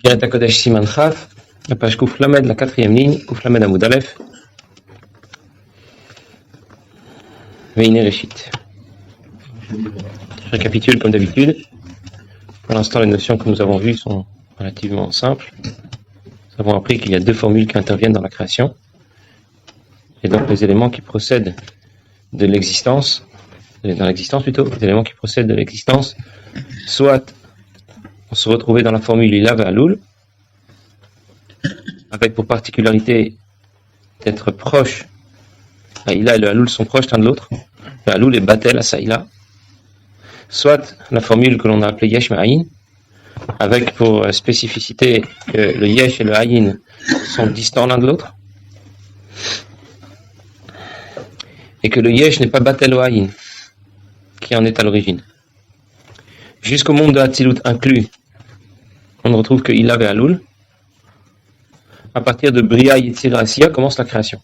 Pirat HaKodesh Siman Chaf, la page Kouf Lamed, la 4e ligne, Kouf Lamed Amoud Aleph. Veine Reshit. Je récapitule comme d'habitude. Pour l'instant, les notions que nous avons vues sont relativement simples. Nous avons appris qu'il y a deux formules qui interviennent dans la création. Et donc les éléments qui procèdent de l'existence, dans l'existence plutôt, les éléments qui procèdent de l'existence, soit on se retrouvait dans la formule Ilav et Alul, avec pour particularité d'être proches. Ila et le Alul sont proches l'un de l'autre. Le Alul est Batel à Saïla. Soit la formule que l'on a appelée Yesh Ma'ayin, avec pour spécificité que le Yesh et le Ayin sont distants l'un de l'autre, et que le Yesh n'est pas Batel au Ayin, qui en est à l'origine. Jusqu'au monde de Hatzilut inclus, on ne retrouve que Ilav et Alul. À partir de Bria, Yetzira, Asiya commence la création.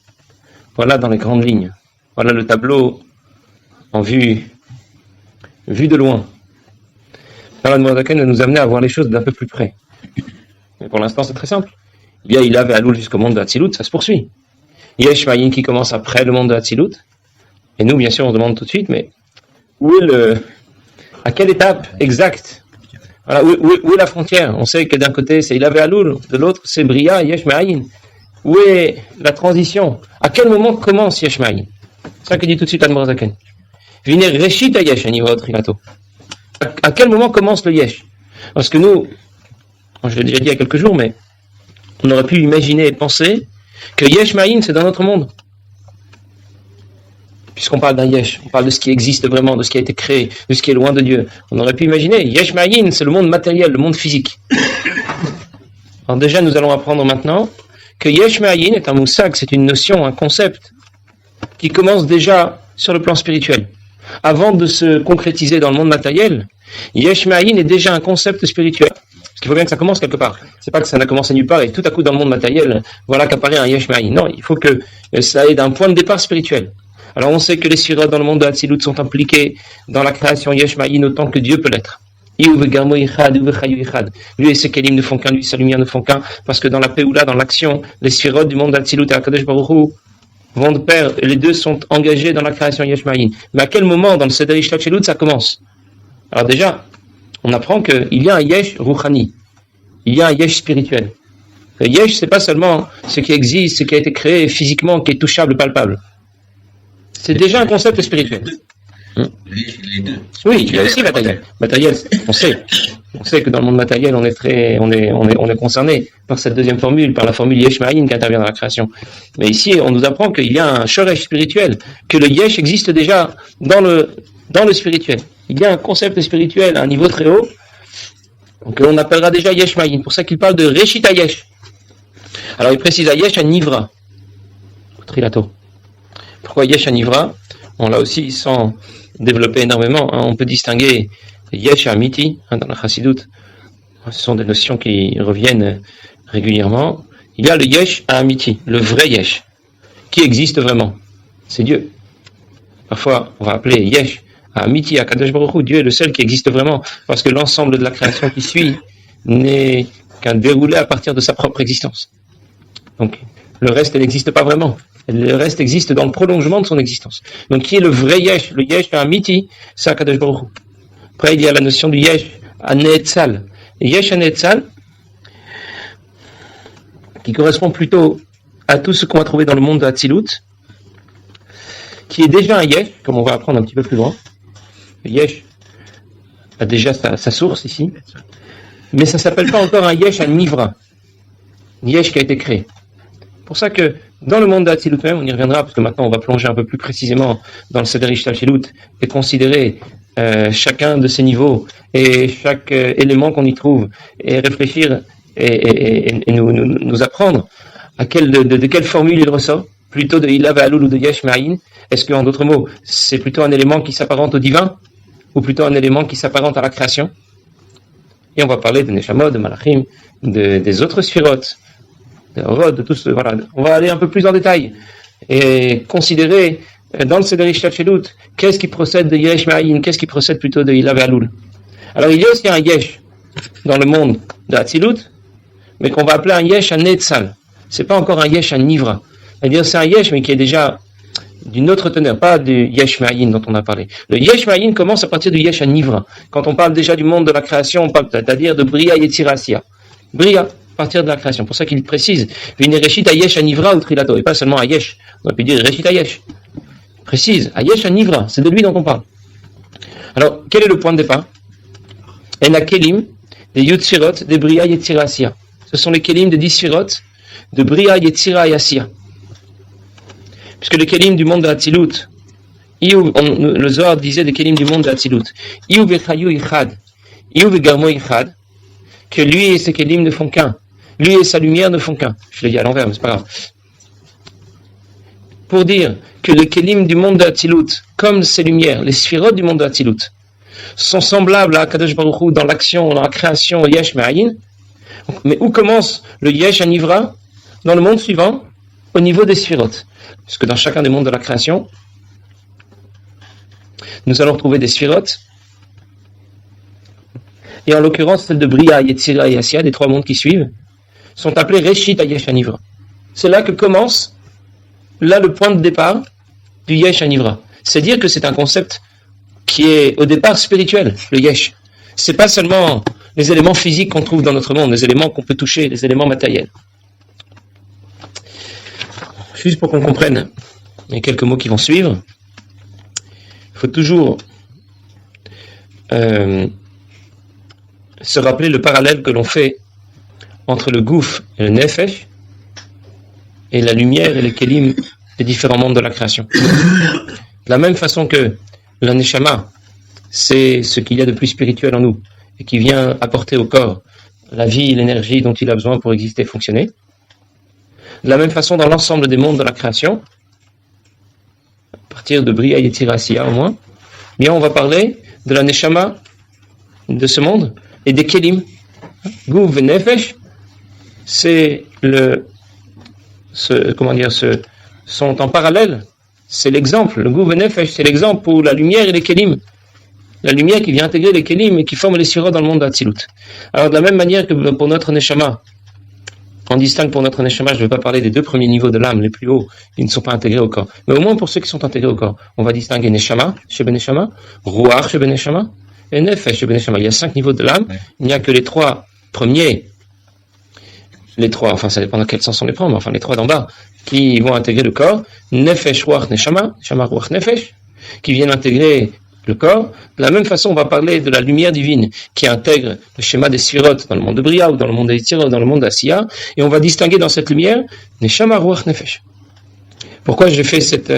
Voilà dans les grandes lignes. Voilà le tableau en vue de loin. La Mourazaken va nous amener à voir les choses d'un peu plus près. Mais pour l'instant, c'est très simple. Il y a Ilav et Alul jusqu'au monde de Hatzilut, ça se poursuit. Yesh Ma'ayin qui commence après le monde de Hatzilut. Et nous, bien sûr, on demande tout de suite, mais à quelle étape exacte? Voilà, où est la frontière? On sait que d'un côté, c'est Ilav et Alul, de l'autre, c'est Bria, Yesh Ma'ayin. Où est la transition? À quel moment commence Yesh Ma'ayin? C'est ça que dit tout de suite Admorazaken. Vine Reshit à Yesh, à quel moment commence le Yesh? Parce que nous, je l'ai déjà dit il y a quelques jours, mais on aurait pu imaginer et penser que Yesh Ma'ayin, c'est dans notre monde. Puisqu'on parle d'un Yesh, on parle de ce qui existe vraiment, de ce qui a été créé, de ce qui est loin de Dieu. On aurait pu imaginer, Yesh Ma'ayin, c'est le monde matériel, le monde physique. Alors déjà, nous allons apprendre maintenant que Yesh Ma'ayin est un moussag, c'est une notion, un concept, qui commence déjà sur le plan spirituel. Avant de se concrétiser dans le monde matériel, Yesh Ma'ayin est déjà un concept spirituel. Parce qu'il faut bien que ça commence quelque part. C'est pas que ça n'a commencé nulle part et tout à coup dans le monde matériel, voilà qu'apparaît un Yesh Ma'ayin. Non, il faut que ça ait un point de départ spirituel. Alors on sait que les sphirotes dans le monde de Hatzilut sont impliqués dans la création Yesh Ma'ayin autant que Dieu peut l'être. Lui et ses kelim ne font qu'un, lui et sa lumière ne font qu'un, parce que dans la Péoula, dans l'action, les sphirotes du monde d'Hatzilut et Akadosh Baruch Hu vont de pair, les deux sont engagés dans la création Yesh Ma'ayin. Mais à quel moment dans le Seder Ishtachelut ça commence? Alors déjà, on apprend qu'il y a un Yesh Rouchani, il y a un Yesh spirituel. Le Yesh, c'est pas seulement ce qui existe, ce qui a été créé physiquement, qui est touchable, palpable. C'est déjà un concept spirituel. Les deux. Oui, il y a aussi matériel. Matériel, on sait que dans le monde matériel, on est concerné par cette deuxième formule, par la formule Yesh Ma'ayin qui intervient dans la création. Mais ici, on nous apprend qu'il y a un shoresh spirituel, que le Yesh existe déjà dans le spirituel. Il y a un concept spirituel à un niveau très haut, que l'on appellera déjà Yesh Ma'ayin. Pour ça qu'il parle de Reshit Yesh. Alors il précise à Yesh à Nivra. Trilato. Pourquoi Yesh à Nivra? On l'a aussi sans développer énormément. On peut distinguer Yesh et Amiti dans la Chassidut. Ce sont des notions qui reviennent régulièrement. Il y a le Yesh à Amiti, le vrai Yesh, qui existe vraiment. C'est Dieu. Parfois, on va appeler Yesh à Amiti, à Kadosh Baruch Hu. Dieu est le seul qui existe vraiment, parce que l'ensemble de la création qui suit n'est qu'un déroulé à partir de sa propre existence. Donc, le reste, elle n'existe pas vraiment. Le reste existe dans le prolongement de son existence. Donc, qui est le vrai Yesh? Le Yesh à Amiti, c'est Akadosh Baruch Hu. Après, il y a la notion du Yesh à Neetzal. Yesh à Neetzal, qui correspond plutôt à tout ce qu'on va trouver dans le monde de Hatzilut, qui est déjà un Yesh, comme on va apprendre un petit peu plus loin. Le Yesh a déjà sa source ici, mais ça ne s'appelle pas encore un Yesh à Nivra. Yesh qui a été créé. C'est pour ça que dans le monde d'Hatzilut même, on y reviendra, parce que maintenant on va plonger un peu plus précisément dans le Seder Ishtachelut et considérer chacun de ces niveaux et chaque élément qu'on y trouve et réfléchir et nous apprendre de quelle formule il ressort, plutôt de Ilav et Alul ou de Yesh Ma'ayin. Est-ce qu'en d'autres mots, c'est plutôt un élément qui s'apparente au divin ou plutôt un élément qui s'apparente à la création? Et on va parler de Neshamot, de Malachim, des autres sphirotes, de tout ce, voilà. On va aller un peu plus en détail et considérer dans le Seder Ishtachelut qu'est-ce qui procède de Yesh Ma'ayin, qu'est-ce qui procède plutôt de Ilav et Alul. Alors il y a aussi un Yesh dans le monde de Hatzilut mais qu'on va appeler un yesh à netzal. C'est pas encore un yesh à nivra. C'est-à-dire c'est un yesh, mais qui est déjà d'une autre teneur, pas du yesh ma'ayin dont on a parlé. Le yesh ma'ayin commence à partir du yesh à nivra. Quand on parle déjà du monde de la création, on parle c'est-à-dire de bria yetzirasia. Bria, à partir de la création. Pour ça qu'il précise, v'ine reshit ayesh à nivra ou trilato, et pas seulement ayesh. On aurait pu dire reshit ayesh. Précise, ayesh à nivra, c'est de lui dont on parle. Alors, quel est le point de départ? En a kelim, des yutsirot, des bria yetzirasia. Ce sont les kelim de 10 sfirot, de bria yetzira et asia. Puisque les kelim du monde de Hatzilut, le Zohar disait des kelim du monde de Hatzilut, Iou bechayu ichad, Iou begarmo ichad, que lui et ses kelim ne font qu'un. Lui et sa lumière ne font qu'un. Je l'ai dit à l'envers, mais c'est pas grave. Pour dire que les kelim du monde de Hatzilut, comme ses lumières, les sphirot du monde de Hatzilut, sont semblables à Kadosh Baruch Hu dans l'action, dans la création, Yesh Me'ayin. Mais où commence le Yesh Anivra? Dans le monde suivant, au niveau des sphirot. Puisque dans chacun des mondes de la création, nous allons retrouver des sphirotes, et en l'occurrence celles de Bria, Yetzira et Asya, des 3 mondes qui suivent, sont appelées Reshit Yesh Anivra. C'est là que commence, là le point de départ du Yesh Anivra. C'est dire que c'est un concept qui est au départ spirituel, le Yesh. C'est pas seulement les éléments physiques qu'on trouve dans notre monde, les éléments qu'on peut toucher, les éléments matériels. Juste pour qu'on comprenne les quelques mots qui vont suivre, il faut toujours se rappeler le parallèle que l'on fait entre le gouf et le nefesh, et la lumière et les kelim des différents mondes de la création. De la même façon que la neshama, c'est ce qu'il y a de plus spirituel en nous, et qui vient apporter au corps la vie et l'énergie dont il a besoin pour exister et fonctionner. De la même façon, dans l'ensemble des mondes de la création, à partir de Bria Yetzira Asiya au moins, bien on va parler de la Neshama de ce monde et des Kelim. Gouv et Nefesh, c'est sont en parallèle. C'est l'exemple. Le Gouv et Nefesh, c'est l'exemple pour la lumière et les Kelim. La lumière qui vient intégrer les Kelim et qui forme les Sphirot dans le monde d'Hatzilut. Alors de la même manière que pour notre Neshama, on distingue pour notre Neshama, je ne vais pas parler des 2 premiers niveaux de l'âme, les plus hauts, ils ne sont pas intégrés au corps. Mais au moins pour ceux qui sont intégrés au corps, on va distinguer Neshama, chez Beneshama, Ruach chez Beneshama, et Nefesh chez Beneshama. Il y a 5 niveaux de l'âme, il n'y a que les 3 premiers, enfin ça dépend dans quel sens on les prend, mais enfin les 3 d'en bas, qui vont intégrer le corps, Nefesh, Ruach, Neshama, Neshama, Ruach, Nefesh, qui viennent intégrer le corps. De la même façon, on va parler de la lumière divine qui intègre le schéma des Sphirot dans le monde de Bria ou dans le monde des Tirot, dans le monde d'Asiya, et on va distinguer dans cette lumière Neshama, Ruach, Nefesh. Pourquoi j'ai fait cette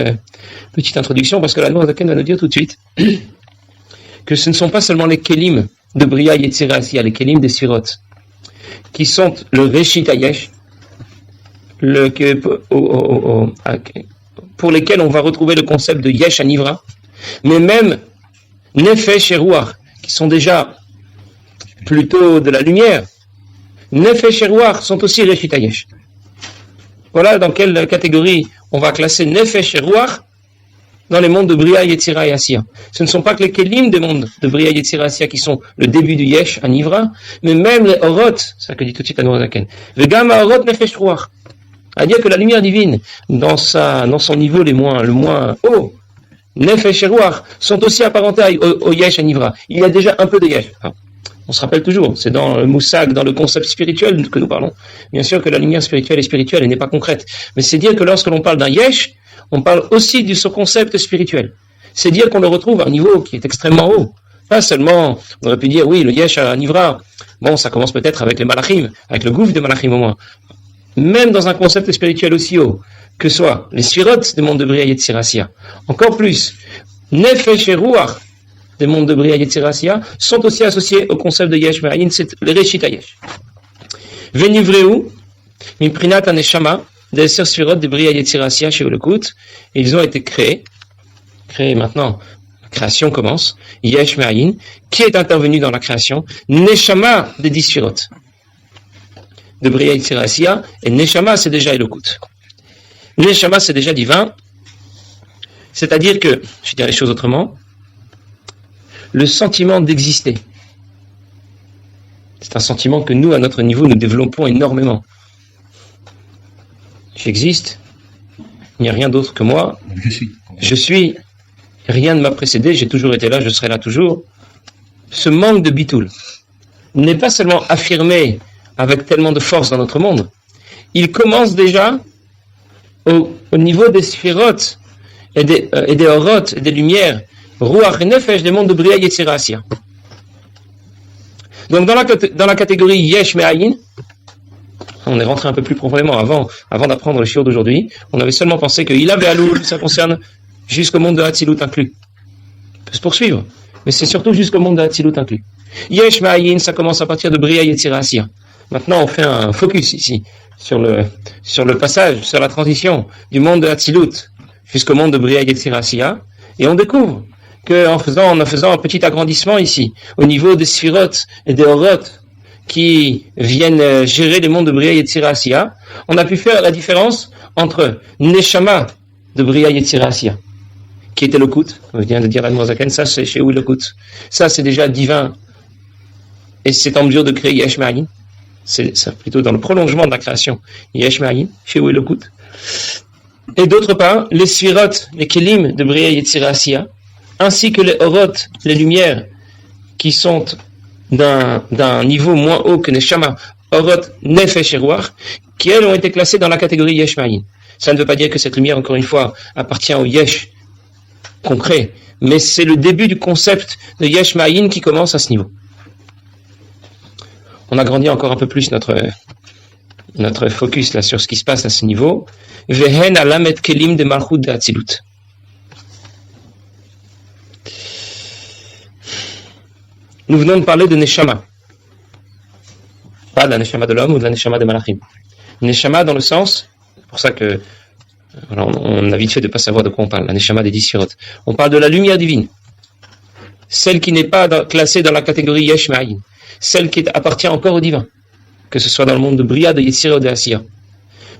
petite introduction? Parce que la Nour Zaken va nous dire tout de suite que ce ne sont pas seulement les Kelim de Bria, Yetzira, Asiya, les Kelim des Sphirot, qui sont le Reshit Hayesh, pour lesquels on va retrouver le concept de Yesh Anivra, mais même Nefesh et Ruach, qui sont déjà plutôt de la lumière, Nefesh et Ruach sont aussi Reshit Hayesh. Voilà dans quelle catégorie on va classer Nefesh et Ruach dans les mondes de Bria, Yetzira et Asiya. Ce ne sont pas que les Kelim des mondes de Bria, Yetzira et Asiya qui sont le début du Yesh, Anivra, mais même les Orot, c'est ça que dit tout de suite Admor Zaken. Vegam Orot Nefesh Ruach. C'est-à-dire que la lumière divine, dans son niveau le moins haut, Nefesh et Ruach sont aussi apparentés au Yesh Anivra. Il y a déjà un peu de Yesh. Enfin, on se rappelle toujours, c'est dans le Moussag, dans le concept spirituel que nous parlons. Bien sûr que la lumière spirituelle est spirituelle et n'est pas concrète. Mais c'est dire que lorsque l'on parle d'un Yesh, on parle aussi de ce concept spirituel. C'est dire qu'on le retrouve à un niveau qui est extrêmement haut. Pas seulement, on aurait pu dire, oui, le Yesh Anivra, bon, ça commence peut-être avec les Malachim, avec le gouffre de Malachim au moins. Même dans un concept spirituel aussi haut, que soit les Sphirot des mondes de Bria Yetzira Asiya, encore plus, Nefesh et Ruach des mondes de Bria Yetzira Asiya sont aussi associés au concept de Yesh Me'ayin, c'est le Reshit Hayesh. Venivreu, Miprinat Aneshama, des Sphirot de Bria Yetzira Asiya chez Olokut, ils ont été créés maintenant, la création commence, Yesh Me'ayin, qui est intervenu dans la création, Neshama des 10 Sphirot de Bria Yetzira Asiya, et Neshama c'est déjà Elokut. Neshama c'est déjà divin, c'est-à-dire que, je vais dire les choses autrement, le sentiment d'exister C'est un sentiment que nous, à notre niveau, nous développons énormément. J'existe, il n'y a rien d'autre que moi. Je suis, rien ne m'a précédé, j'ai toujours été là, je serai là toujours. Ce manque de bitoul n'est pas seulement affirmé avec tellement de force dans notre monde, il commence déjà au niveau des sphirotes et des orotes et des lumières, Ruach et Nefesh, des mondes de Bria Yetzira Asiya. Donc dans la catégorie Yesh Me'ayin, on est rentré un peu plus profondément avant d'apprendre le shiur d'aujourd'hui, on avait seulement pensé que Ila Ve'alul, ça concerne jusqu'au monde de Hatzilut inclus. On peut se poursuivre, mais c'est surtout jusqu'au monde de Hatzilut inclus. Yesh Me'ayin, ça commence à partir de Bria Yetzira Asiya. Maintenant, on fait un focus ici sur le passage, sur la transition du monde de Hatzilut jusqu'au monde de Bria Yetzira Asiya, et on découvre qu'en faisant un petit agrandissement ici, au niveau des sphirotes et des orotes qui viennent gérer les mondes de Bria Yetzira Asiya, on a pu faire la différence entre Neshama de Bria Yetzira Asiya, qui était le Kout, on vient de dire Admor Zaken, ça c'est chez où le Kout, ça c'est déjà divin, et c'est en mesure de créer Yesh Me'ayin, c'est plutôt dans le prolongement de la création, Yesh Me'ayin, chez où le Kout. Et d'autre part, les sphirotes, les kelim de Bria Yetzira Asiya, ainsi que les orotes, les lumières, qui sont d'un niveau moins haut que Neshama, orot, Nefesh et Ruach, qui elles ont été classées dans la catégorie Yesh Me'ayin. Ça ne veut pas dire que cette lumière, encore une fois, appartient au Yesh concret, mais c'est le début du concept de Yesh Me'ayin qui commence à ce niveau. On a grandi encore un peu plus notre focus là sur ce qui se passe à ce niveau. Vehen alamet kelim de malchut de Hatzilut. Nous venons de parler de Neshama. Pas de la Neshama de l'homme ou de la Neshama des Malachim. Neshama dans le sens, c'est pour ça que on a vite fait de ne pas savoir de quoi on parle, la Neshama des 10 Sfirotes. On parle de la lumière divine. Celle qui n'est pas classée dans la catégorie Yesh Me'ayin. Celle qui appartient encore au divin. Que ce soit dans le monde de Bria, de Yetzira ou de Asiya.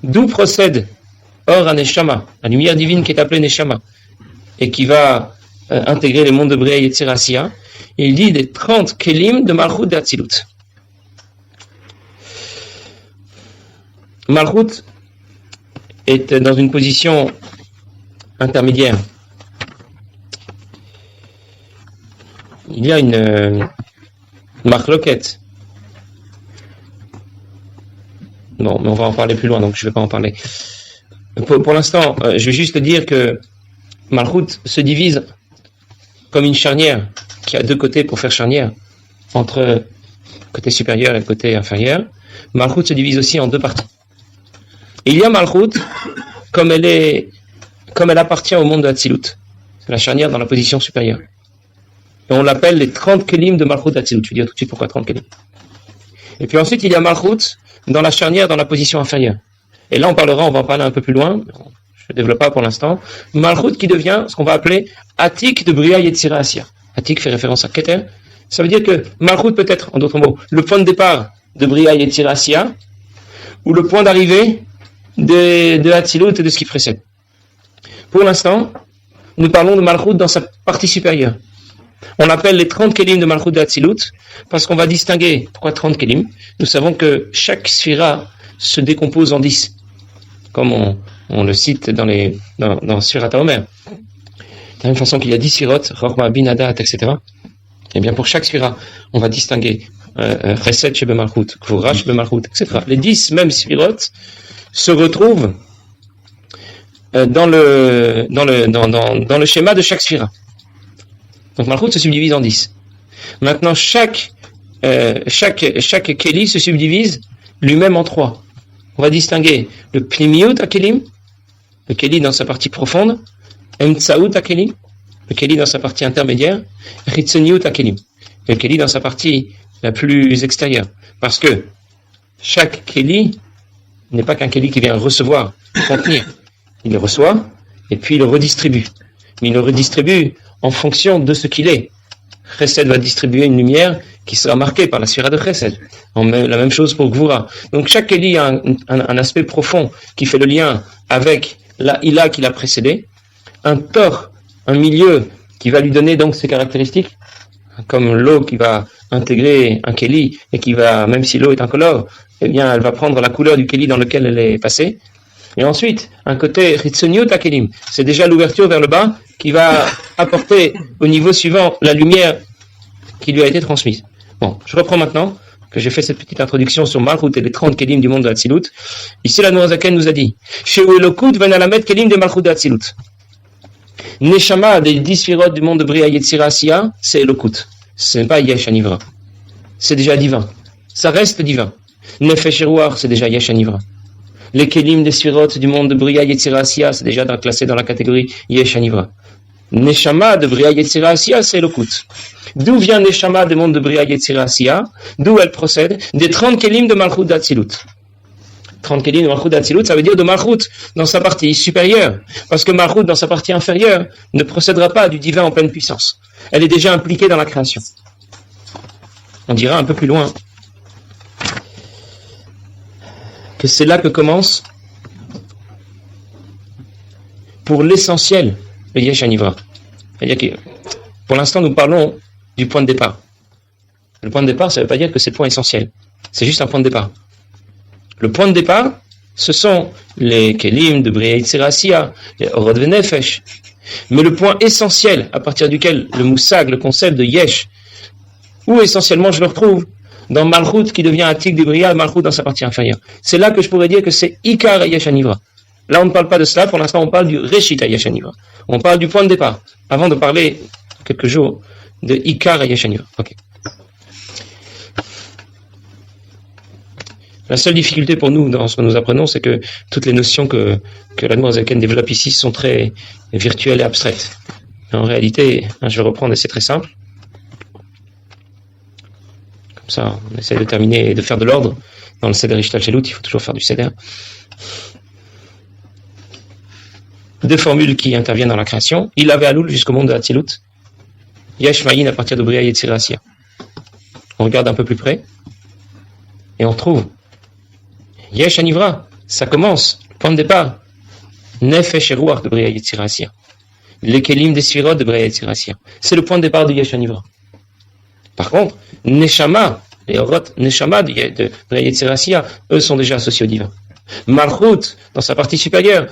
D'où procède Or à Neshama, la lumière divine qui est appelée Neshama, et qui va intégrer les mondes de Bria, Yetzira, Asiya. Il dit des 30 kelim de Malchut de Hatzilut. Malchut est dans une position intermédiaire. Il y a une marloquette. Non, mais on va en parler plus loin, donc je ne vais pas en parler. Pour l'instant, je vais juste dire que Malchut se divise comme une charnière qui a deux côtés pour faire charnière entre le côté supérieur et le côté inférieur. Malchut se divise aussi en deux parties. Et il y a Malchut comme elle appartient au monde de Hatzilut. C'est la charnière dans la position supérieure. Et on l'appelle les 30 kelim de Malchut d'Hatzilut. Je vais dire tout de suite pourquoi 30 kelim. Et puis ensuite, il y a Malchut dans la charnière dans la position inférieure. Et là, on va en parler un peu plus loin. Je ne développe pas pour l'instant. Malchut qui devient ce qu'on va appeler Atik de Bria Yetzira Asiya. Atik fait référence à Keter. Ça veut dire que Malchut peut être, en d'autres mots, le point de départ de Bria Yetzira Asiya ou le point d'arrivée de Hatzilut et de ce qui précède. Pour l'instant, nous parlons de Malchut dans sa partie supérieure. On appelle les 30 kelim de Malchut de Hatzilut parce qu'on va distinguer. Pourquoi 30 kelim? Nous savons que chaque sphira se décompose en 10, comme on le cite dans Sfirat HaOmer. De la même façon qu'il y a 10 sphirotes, Chorma, Bin, Hadat, etc. Et bien pour chaque sphira, on va distinguer Chesed chez Malchut, Gvura chez Malchut, etc. Les 10 mêmes sphirotes se retrouvent dans le schéma de chaque sphira. Donc Malchut se subdivise en 10. Maintenant, chaque Keli se subdivise lui-même en 3. On va distinguer le Pnimiut Akelim, le Keli dans sa partie profonde, Emtsaut Akelim, le Keli dans sa partie intermédiaire, Chitzoniut Akelim, le Keli dans sa partie la plus extérieure. Parce que chaque Keli n'est pas qu'un Keli qui vient recevoir, contenir. Il le reçoit et puis il le redistribue. Mais il le redistribue en fonction de ce qu'il est. Chesed va distribuer une lumière qui sera marquée par la sphira de Chesed. La même chose pour Gvura. Donc chaque Keli a un aspect profond qui fait le lien avec la Ila qui l'a précédé, un Tor, un milieu qui va lui donner donc ses caractéristiques, comme l'eau qui va intégrer un keli et qui va, même si l'eau est incolore, eh bien, elle va prendre la couleur du keli dans lequel elle est passée. Et ensuite, un côté Chitzoniut HaKelim, c'est déjà l'ouverture vers le bas qui va apporter au niveau suivant la lumière qui lui a été transmise. Bon, je reprends maintenant que j'ai fait cette petite introduction sur Malchut et les 30 Kelim du monde de Hatzilut. Ici, la Noazaken nous a dit Chez Elokut Venalamet Kelim de Malchut de Hatzilut. Neshama des 10 sphirotes du monde de Bria Yetzira Asiya, c'est Elokut. Ce n'est pas Yesh Anivra. C'est déjà divin. Ça reste divin. Nefesh et Ruach, c'est déjà Yesh Anivra. Les Kelim des sphirotes du monde de Bria Yetzira Asiya, c'est déjà classé dans la catégorie Yesh Anivra. Neshama de Bria Yetzira Asiya, c'est Elokut. D'où vient Neshama du monde de Bria Yetzira Asiya? D'où elle procède? Des 30 Kelim de Malchut d'Atzilut. 30 Kelim de Malchut d'Atzilut, ça veut dire de Malchut dans sa partie supérieure. Parce que Malchut dans sa partie inférieure ne procédera pas du divin en pleine puissance. Elle est déjà impliquée dans la création. On dira un peu plus loin que c'est là que commence, pour l'essentiel, le Yesh Anivra. C'est-à-dire que, pour l'instant, nous parlons du point de départ. Le point de départ, ça ne veut pas dire que c'est le point essentiel. C'est juste un point de départ. Le point de départ, ce sont les Kelim de Bria Yetzira Asiya, les Orod Venefesh. Mais le point essentiel, à partir duquel le Moussag, le concept de Yesh, où essentiellement je le retrouve, dans Malchut qui devient Atik de Bria, Malchut dans sa partie inférieure. C'est là que je pourrais dire que c'est Ikar Yesh Anivra. Là, on ne parle pas de cela. Pour l'instant, on parle du Reshit Yesh Anivra. On parle du point de départ. Avant de parler, quelques jours, de Ikar Yesh Anivra. Ok. La seule difficulté pour nous dans ce que nous apprenons, c'est que toutes les notions que la Noazaken développe ici sont très virtuelles et abstraites. En réalité, je vais reprendre et c'est très simple. Comme ça, on essaie de terminer et de faire de l'ordre. Dans le Seder Ishtal Shelut, il faut toujours faire du Seder. Deux formules qui interviennent dans la création. Il avait Aloul jusqu'au monde de Hatzilut. Yesh Maïn à partir de Bria Yetzira Asiya. On regarde un peu plus près et on trouve Yesh Anivra. Ça commence, point de départ. Nefesh et Ruach de Bria Yetzira Asiya. Les Kelim des Sphirot de Bria Yetzira Asiya. C'est le point de départ de Yesh Anivra. Par contre, Neshama, les Orot Neshama de Bria Yetzira Asiya, eux sont déjà associés au divin. Malchut, dans sa partie supérieure,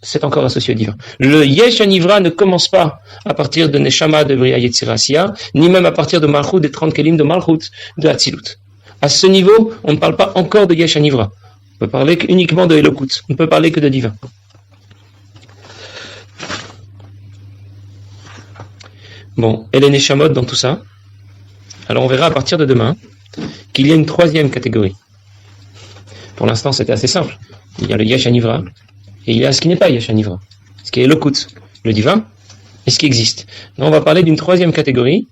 c'est encore associé au divin. Le Yesh Anivra ne commence pas à partir de Neshama de Bria Yetzira Asiya, ni même à partir de Malchut, des 30 Kelim de Malchut de Hatzilut. À ce niveau, on ne parle pas encore de Yesh Anivra. On peut parler uniquement de Elokut. On ne peut parler que de divin. Bon, et les Neshamot dans tout ça. Alors on verra à partir de demain qu'il y a une troisième catégorie. Pour l'instant, c'était assez simple. Il y a le Yesh Anivra, et il y a ce qui n'est pas Yesh Anivra, ce qui est Elokut, le divin, et ce qui existe. Donc on va parler d'une troisième catégorie,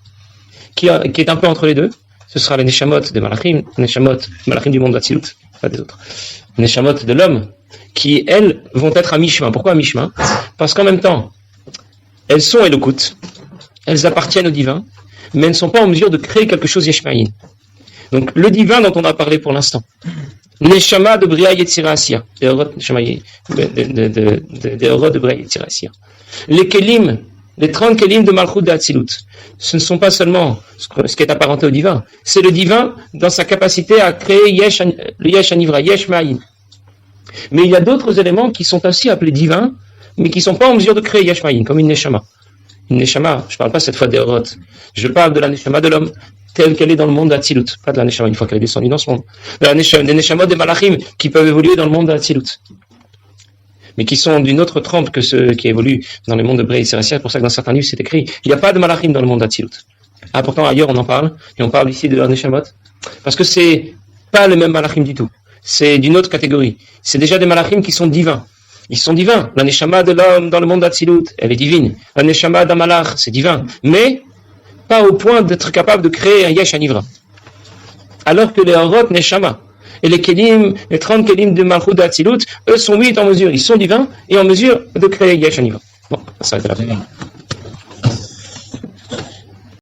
qui est un peu entre les deux. Ce sera les Neshamot de Malachim, les Neshamot Malachim du monde d'Atzilut, pas des autres. Les Neshamot de l'homme, qui, elles, vont être à mi-chemin. Pourquoi à mi-chemin? Parce qu'en même temps, elles sont Elokut, elles appartiennent au divin, mais elles ne sont pas en mesure de créer quelque chose Yeshmaïn. Donc le divin dont on a parlé pour l'instant, Neshama de Bria Yetzira Asiya, des Orot de Bria Yetzira Asiya. Les Kelim, les 30 Kelim de Malchut de Hatzilut, ce ne sont pas seulement ce qui est apparenté au divin, c'est le divin dans sa capacité à créer le Yesh Anivra, Yesh Ma'in. Mais il y a d'autres éléments qui sont aussi appelés divins, mais qui ne sont pas en mesure de créer Yesh Ma'in, comme une Neshama. Une Neshama, je ne parle pas cette fois des Orot, je parle de la Neshama de l'homme, telle qu'elle est dans le monde d'Hatzilut, pas de la Neshama une fois qu'elle est descendue dans ce monde, de la Neshama, des Neshamot des Malachim qui peuvent évoluer dans le monde d'Hatzilut, mais qui sont d'une autre trempe que ceux qui évoluent dans le monde de Bria Yetzira Asiya. C'est pour ça que dans certains livres c'est écrit, il n'y a pas de Malachim dans le monde d'Hatzilut. Ah, pourtant ailleurs on en parle, et on parle ici de la Neshamot, parce que c'est pas le même Malachim du tout, c'est d'une autre catégorie, c'est déjà des Malachim qui sont divins. Ils sont divins. La Neshama de l'homme dans le monde d'Hatzilut, elle est divine. La Neshama d'un Malach, c'est divin. Mais pas au point d'être capable de créer un Yesh Anivra. Alors que les Orot Neshama et les Kelim, les 30 Kelim de Malchut d'Hatzilut, eux sont en mesure, ils sont divins et en mesure de créer Yesh Anivra. Bon, ça va être la fin.